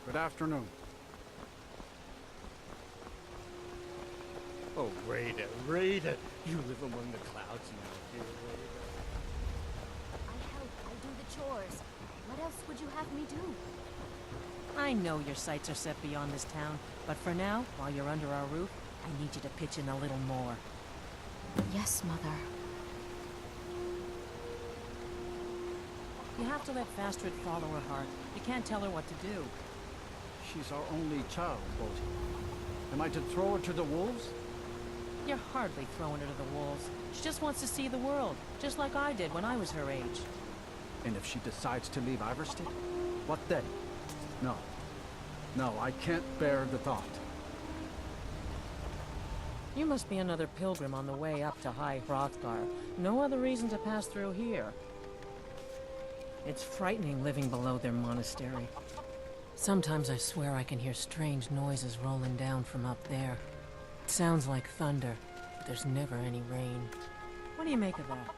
Good afternoon. Oh, Rada, Rada. You live among the clouds now, dear Rada. I help, I do the chores. What else would you have me do? I know your sights are set beyond this town, but for now, while you're under our roof, I need you to pitch in a little more. Yes, Mother. You have to let Fastrid follow her heart. You can't tell her what to do. She's our only child, Bosie. Am I to throw her to the wolves? You're hardly throwing her to the wolves. She just wants to see the world, just like I did when I was her age. And if she decides to leave Iverstead, what then? No. No, I can't bear the thought. You must be another pilgrim on the way up to High Hrothgar. No other reason to pass through here. It's frightening living below their monastery. Sometimes I swear I can hear strange noises rolling down from up there. It sounds like thunder, but there's never any rain. What do you make of that?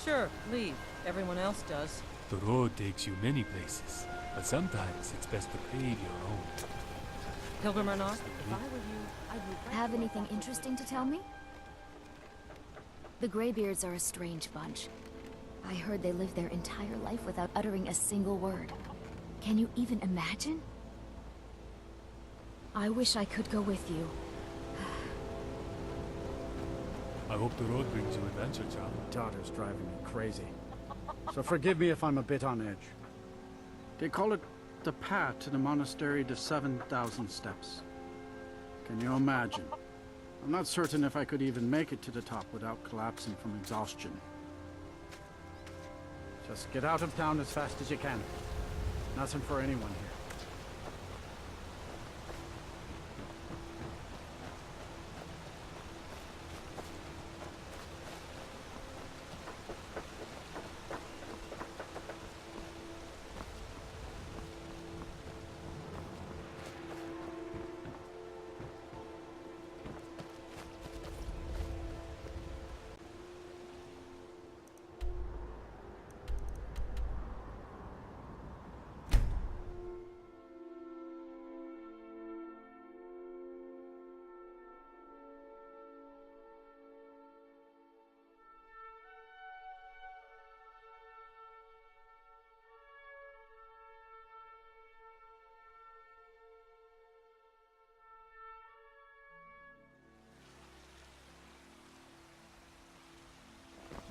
Sure, leave. Everyone else does. The road takes you many places, but sometimes it's best to pave your own. Pilgrim or not, if I were you, I'd move right Have to anything interesting to tell me? The Greybeards are a strange bunch. I heard they live their entire life without uttering a single word. Can you even imagine? I wish I could go with you. I hope the road brings you adventure, child. Daughter's driving me crazy. So forgive me if I'm a bit on edge. They call it the path to the monastery to 7,000 steps. Can you imagine? I'm not certain if I could even make it to the top without collapsing from exhaustion. Just get out of town as fast as you can. Nothing for anyone here.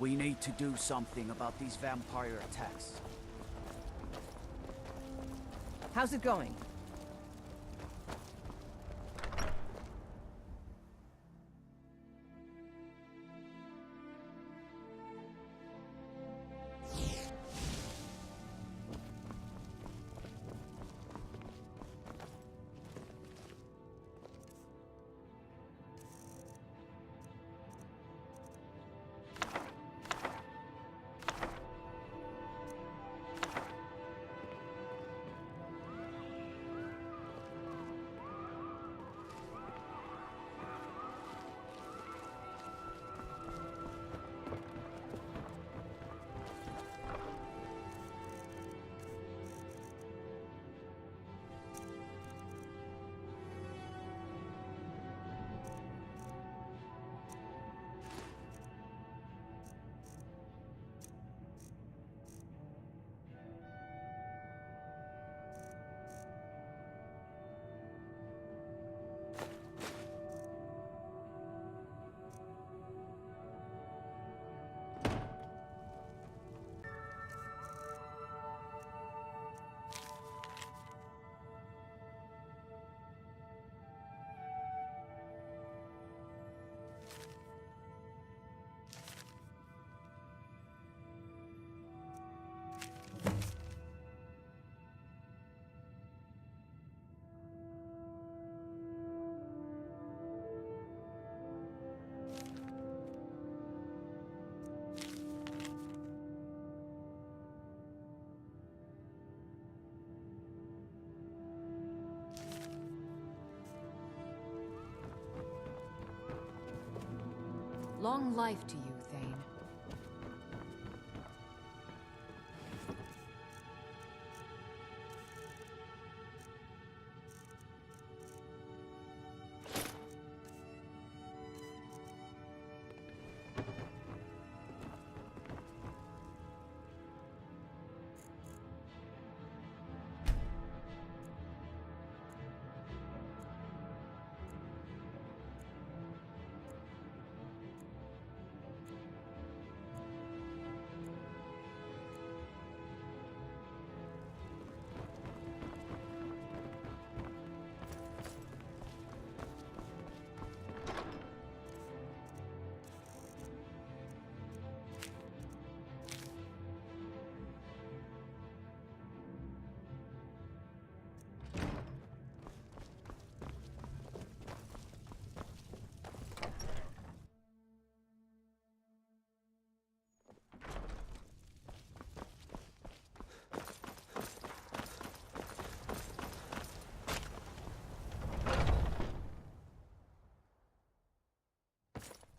We need to do something about these vampire attacks. How's it going? Long life to you, Thane.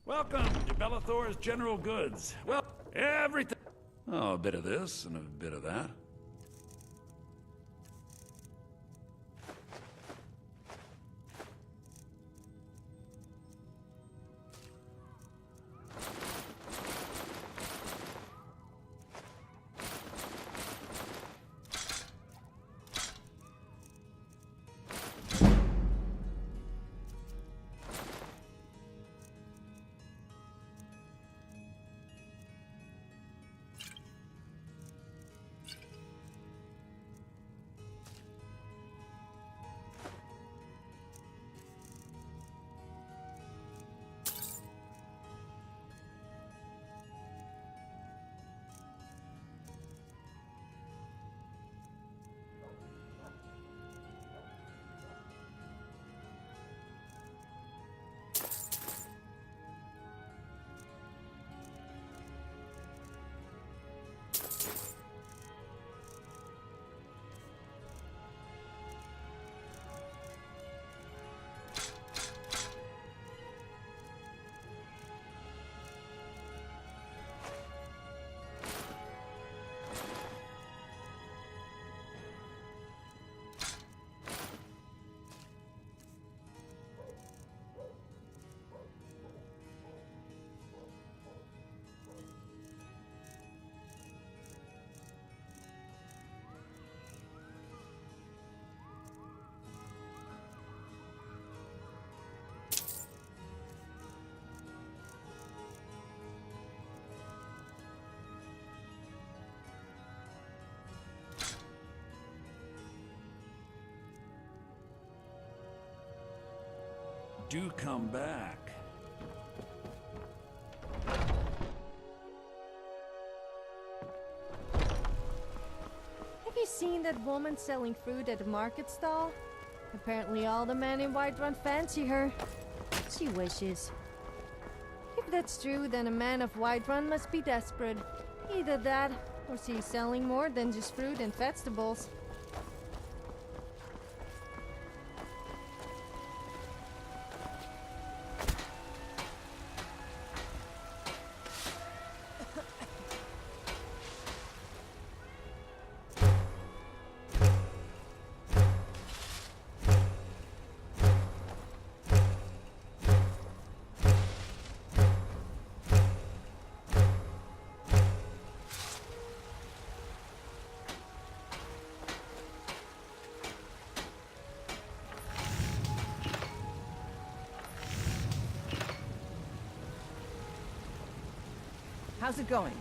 Welcome to Bellathor's General Goods. Well, everything. Oh, a bit of this and a bit of that. Do come back. Have you seen that woman selling fruit at the market stall? Apparently all the men in Whiterun fancy her. She wishes. If that's true, then a man of Whiterun must be desperate. Either that, or she's selling more than just fruit and vegetables. How's it going?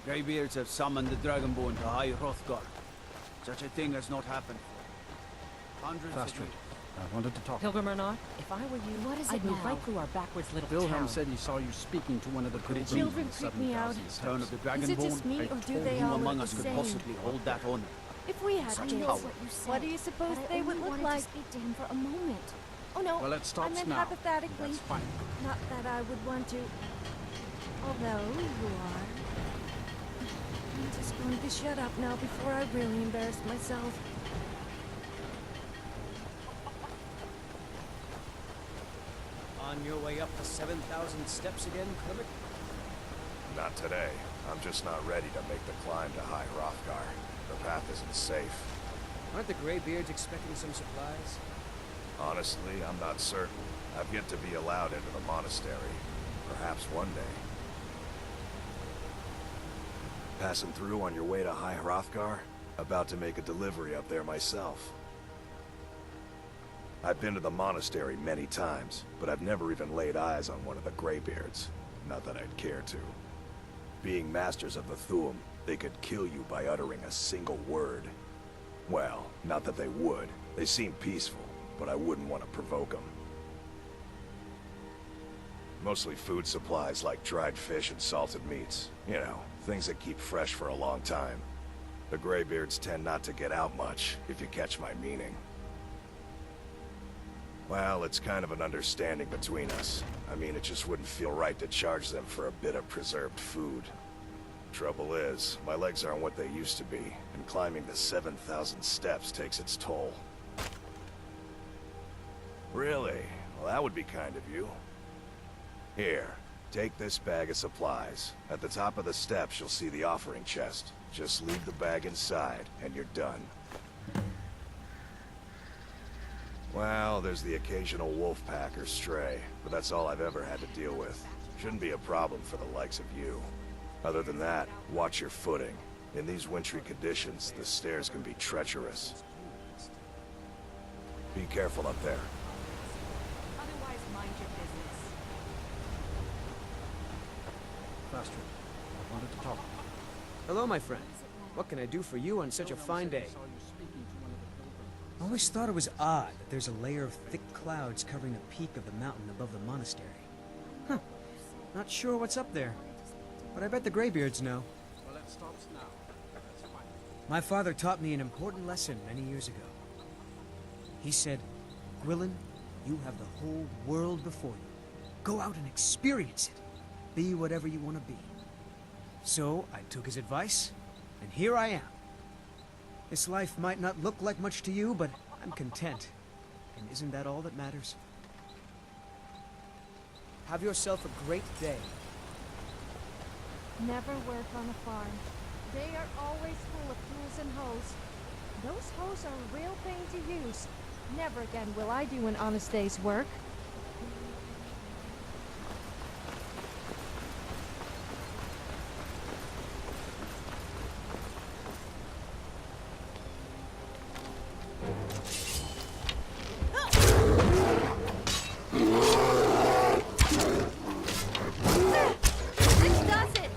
Greybeards have summoned the Dragonborn to High Hrothgar. Such a thing has not happened before. Hundreds Fast of trade. years. I wanted to talk. Pilgrim or not, if I were you, What is I'd it move now? right through our backwards little Wilhelm town. said he saw you speaking to one of the Could it Greybeards be? Children in creep me out. 7,000 Turn of steps. the Is it Dragonborn. just me, or do told they Who all among look us the could same? possibly hold that honor? If we had Such I know power. what you said. what do you suppose but I they would only look wanted like? to speak to him for a moment. Oh no, Well, it I stops meant now. hypothetically. That's fine. Not that I would want to. Although you are. I'm just going to shut up now before I really embarrass myself. On your way up the 7,000 steps again, Clement? Not today. I'm just not ready to make the climb to High Hrothgar. The path isn't safe. Aren't the Greybeards expecting some supplies? Honestly, I'm not certain. I've yet to be allowed into the monastery. Perhaps one day. Passing through on your way to High Hrothgar? About to make a delivery up there myself. I've been to the monastery many times, but I've never even laid eyes on one of the Greybeards. Not that I'd care to. Being masters of the Thuum, they could kill you by uttering a single word. Well, not that they would. They seem peaceful, but I wouldn't want to provoke them. Mostly food supplies like dried fish and salted meats. You know, things that keep fresh for a long time. The Greybeards tend not to get out much, if you catch my meaning. Well, it's kind of an understanding between us. I mean, it just wouldn't feel right to charge them for a bit of preserved food. Trouble is, my legs aren't what they used to be, and climbing the 7,000 steps takes its toll. Really? Well, that would be kind of you. Here, take this bag of supplies. At the top of the steps, you'll see the offering chest. Just leave the bag inside, and you're done. Well, there's the occasional wolf pack or stray, but that's all I've ever had to deal with. Shouldn't be a problem for the likes of you. Other than that, watch your footing. In these wintry conditions, the stairs can be treacherous. Be careful up there. Otherwise, mind your business. Fast trade. I wanted to talk. Hello, my friend. What can I do for you on such a fine day? I always thought it was odd that there's a layer of thick clouds covering the peak of the mountain above the monastery. Huh. Not sure what's up there, but I bet the Greybeards know. Well, it stops now. That's fine. My father taught me an important lesson many years ago. He said, Gwilyn, you have the whole world before you. Go out and experience it. Be whatever you want to be. So I took his advice, and here I am. This life might not look like much to you, but I'm content. And isn't that all that matters? Have yourself a great day. Never work on a farm. They are always full of tools and hoes. Those hoes are a real pain to use. Never again will I do an honest day's work. This does it!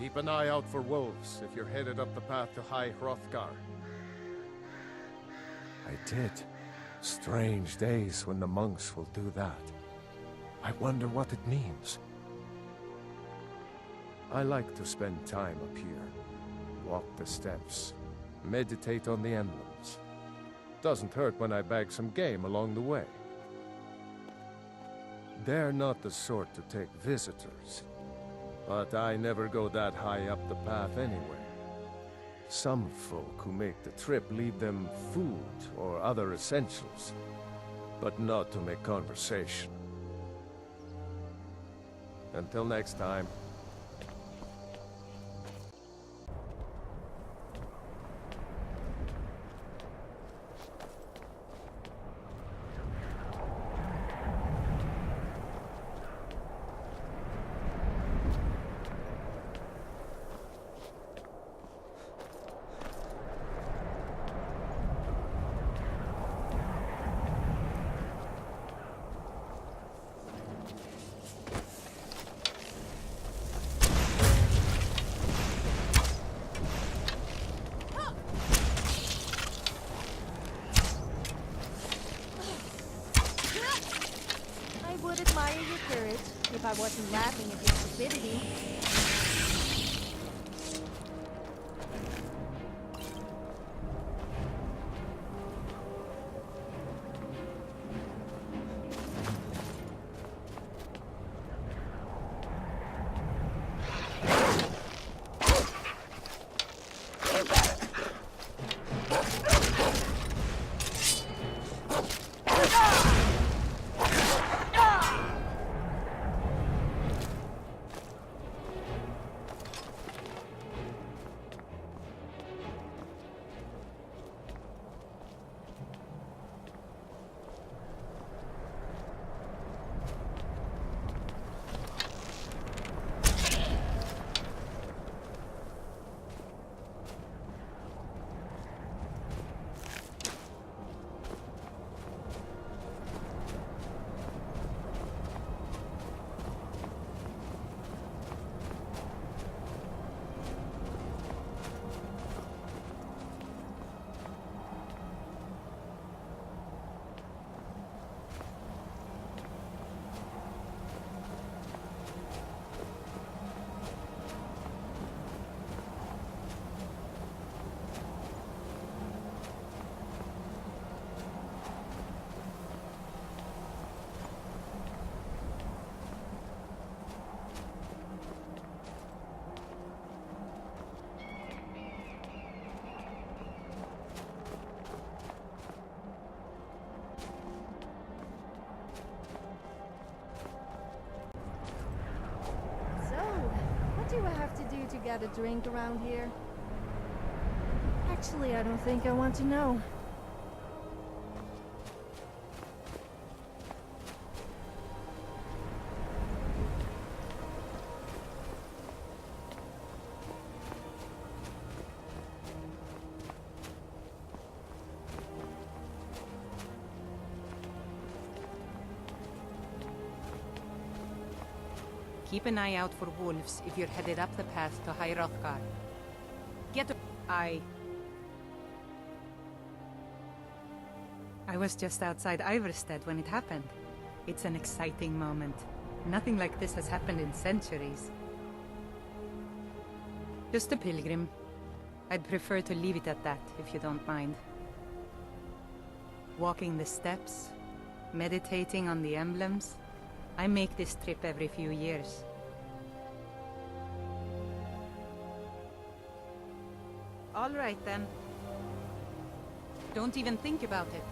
Keep an eye out for wolves if you're headed up the path to High Hrothgar. I did. Strange days when the monks will do that. I wonder what it means. I like to spend time up here. Walk the steps. Meditate on the emblems. Doesn't hurt when I bag some game along the way. They're not the sort to take visitors. But I never go that high up the path anyway. Some folk who make the trip leave them food or other essentials, but not to make conversation. Until next time. I would admire your courage if I wasn't laughing at your stupidity. What do I have to do to get a drink around here? Actually, I don't think I want to know. Keep an eye out for wolves if you're headed up the path to High Hrothgar. I was just outside Iverstead when it happened. It's an exciting moment. Nothing like this has happened in centuries. Just a pilgrim. I'd prefer to leave it at that, if you don't mind. Walking the steps, meditating on the emblems. I make this trip every few years. All right, then. Don't even think about it.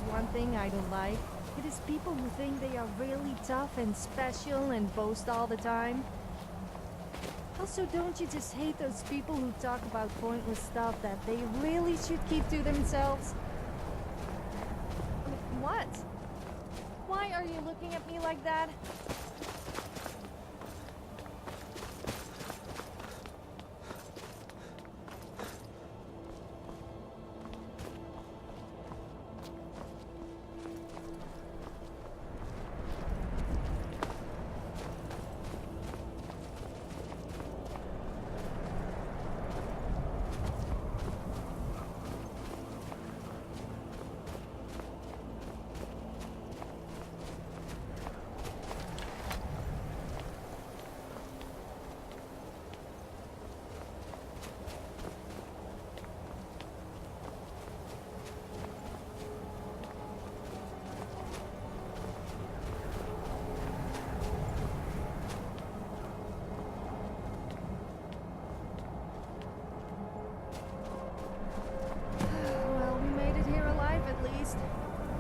one thing I don't like, it is people who think they are really tough and special and boast all the time. Also, don't you just hate those people who talk about pointless stuff that they really should keep to themselves? What? Why are you looking at me like that?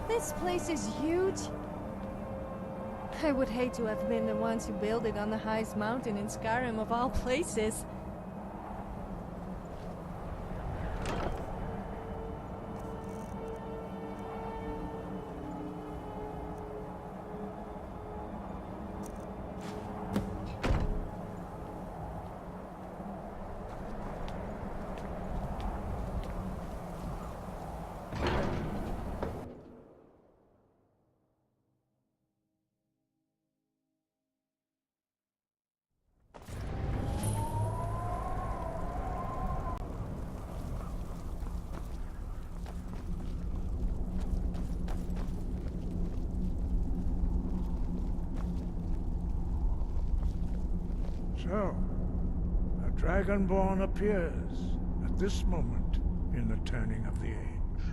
This place is huge. I would hate to have been the ones who built it on the highest mountain in Skyrim of all places. So, a Dragonborn appears at this moment in the turning of the age.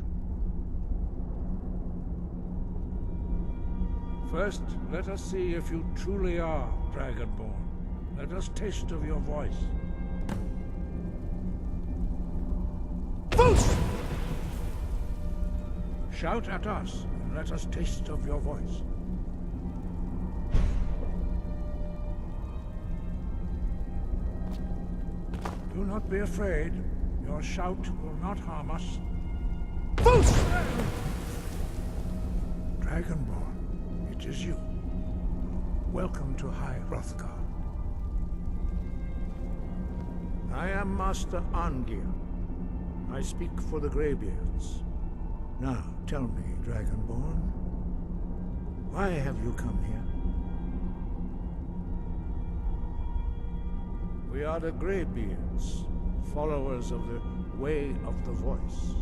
First, let us see if you truly are Dragonborn. Let us taste of your voice. Voice! Shout at us, and let us taste of your voice. Do not be afraid. Your shout will not harm us. Voice! Dragonborn, it is you. Welcome to High Hrothgar. I am Master Arngir. I speak for the Greybeards. Now, tell me, Dragonborn, why have you come here? We are the Greybeards, followers of the Way of the Voice.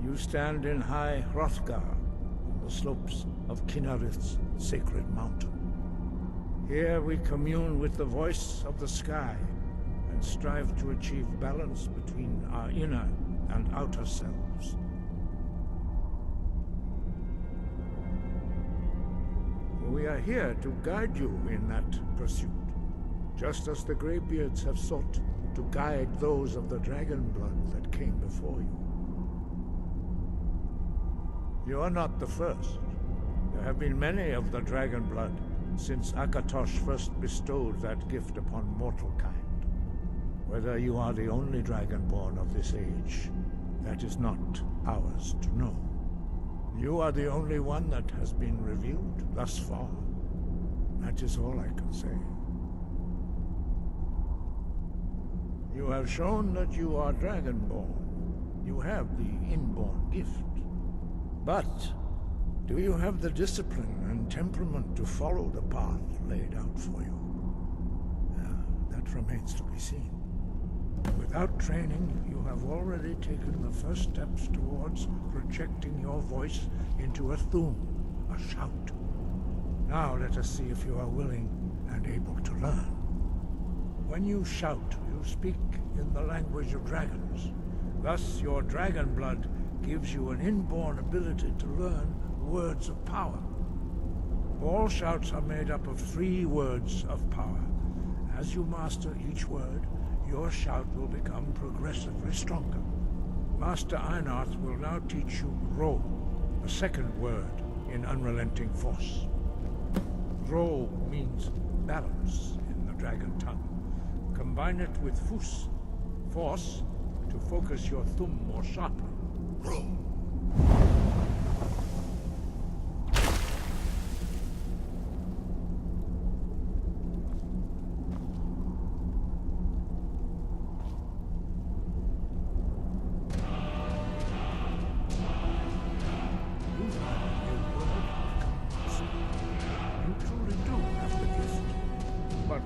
You stand in High Hrothgar, on the slopes of Kinnarith's sacred mountain. Here we commune with the voice of the sky, and strive to achieve balance between our inner and outer selves. We are here to guide you in that pursuit, just as the Greybeards have sought to guide those of the dragon blood that came before you. You are not the first. There have been many of the dragon blood since Akatosh first bestowed that gift upon mortal kind. Whether you are the only dragonborn of this age, that is not ours to know. You are the only one that has been revealed thus far. That is all I can say. You have shown that you are dragonborn. You have the inborn gift. But do you have the discipline and temperament to follow the path laid out for you? That remains to be seen. Without training, you have already taken the first steps towards projecting your voice into a thum, a shout. Now let us see if you are willing and able to learn. When you shout, you speak in the language of dragons. Thus, your dragon blood gives you an inborn ability to learn words of power. All shouts are made up of 3 words of power. As you master each word, your shout will become progressively stronger. Master Einarth will now teach you roll. a second word in unrelenting force. Ro means balance in the dragon tongue. Combine it with fus, force, to focus your thumb more sharply. Ro.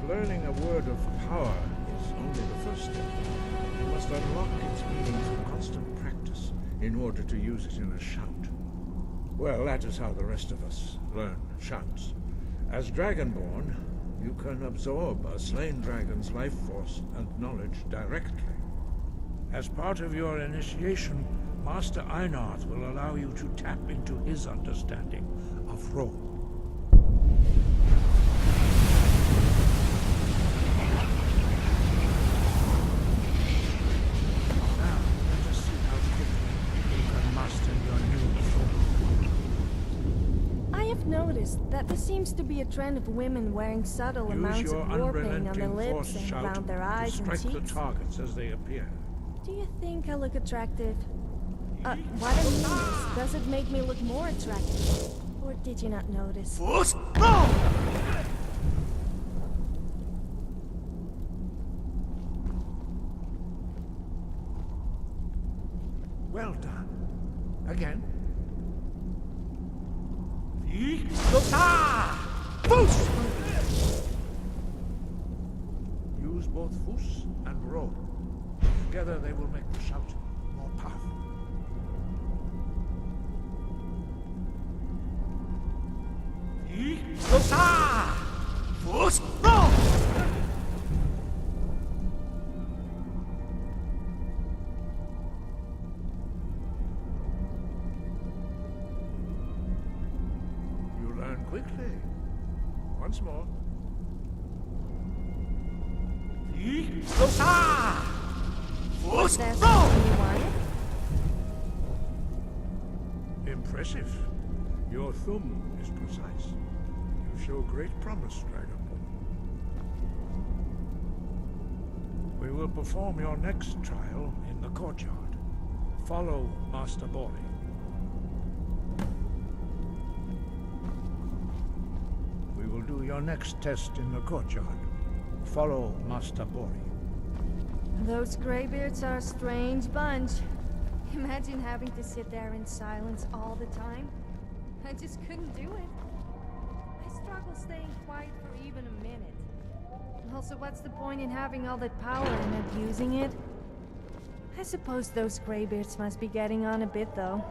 Learning a word of power is only the first step. You must unlock its meaning through constant practice in order to use it in a shout. Well, that is how the rest of us learn shouts. As Dragonborn, you can absorb a slain dragon's life force and knowledge directly. As part of your initiation, Master Einarth will allow you to tap into his understanding of Ro. That there seems to be a trend of women wearing subtle amounts of war paint on their lips and around their eyes and cheeks. Strike the targets as they appear. Do you think I look attractive? What I mean is, does it make me look more attractive? Or did you not notice? Well done. Again. Use both Fus and Ro. Together they will make the shout more powerful. Quickly. Once more. Impressive. Your thumb is precise. You show great promise, Dragonborn. We will perform your next trial in the courtyard. Follow Master Bori. We will do your next test in the courtyard. Follow Master Bori. Those graybeards are a strange bunch. Imagine having to sit there in silence all the time. I just couldn't do it. I struggle staying quiet for even a minute. Also, what's the point in having all that power and not using it? I suppose those graybeards must be getting on a bit, though.